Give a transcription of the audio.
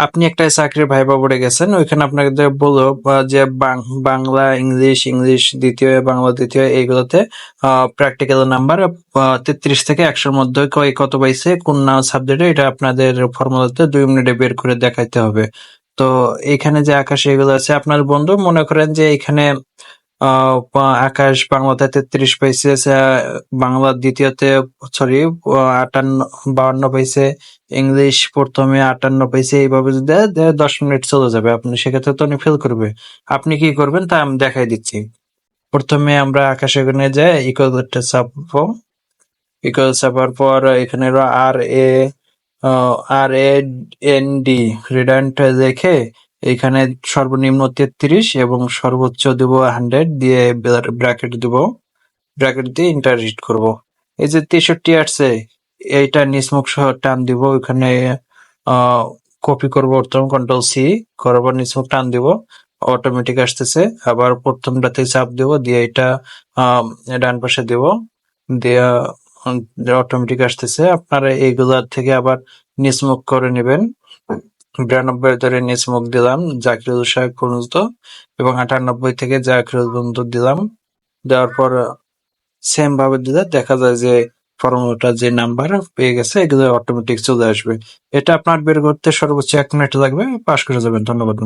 আপনি একটা চাকরির ভাইবা বোর্ডে গেছেন, ওইখানে আপনাকে বললো যে বাংলা ইংলিশ, ইংলিশ দ্বিতীয়, বাংলা দ্বিতীয়, এইগুলোতে প্র্যাকটিক্যাল নাম্বার 33 থেকে 100-র মধ্যে কত পাইছে কোন সাবজেক্টে, এটা আপনাদের ফর্মুলাতে 2 মিনিটে বের করে দেখাইতে হবে। তো এখানে যে আকাশ এগুলো আছে আপনার বন্ধু, মনে করেন যে এখানে আকাশ বাংলাতে 33 পাইছে, বাংলা দ্বিতীয়তে সরি 52 পাইছে, ইংলিশ প্রথমে 58 পাইছে, এইভাবে যদি দেয় 10 মিনিট চলে যাবে, আপনি সেক্ষেত্রে তো উনি ফেল করবে। আপনি কি করবেন তা আমি দেখাই দিচ্ছি। প্রথমে আমরা আকাশ এখানে যাই, ইকুয়ালটা চাপবো, ইকুয়াল চাপার পর এখানে আর এন ডি রিডান্ট রেখে এখানে সর্বনিম্ন 33 এবং সর্বোচ্চ দেব 100 দিয়ে ব্র্যাকেট দিব, ব্র্যাকেট দিয়ে ইন্টার হিট করব। এই যে 63 আসছে, এইটা নিচমুখ সহ টান দিব, ওখানে কপি করব, প্রথম কন্ট্রোল সি করবো, নিচমুখ টান দিব, অটোমেটিক আসতেছে। আবার প্রথমটাতে চাপ দিব, দিয়ে এটা ডান পাশে দিব, দিয়ে অটোমেটিক আসতেছে। আপনারা এইগুলার থেকে আবার নিচমুখ করে নেবেন। 92 ধরে নিচমুখ দিলাম জাকিরুল সাহেব পর্যন্ত, এবং 98 থেকে জাকিরুল পর্যন্ত দিলাম। দেওয়ার পর সেম ভাবে দিলে দেখা যায় যে ফর্মুলাটা যে নাম্বার পেয়ে গেছে এগুলো অটোমেটিক চলে আসবে। এটা আপনার বের করতে সর্বোচ্চ 1 মিনিট লাগবে, পাস করে যাবেন। ধন্যবাদ।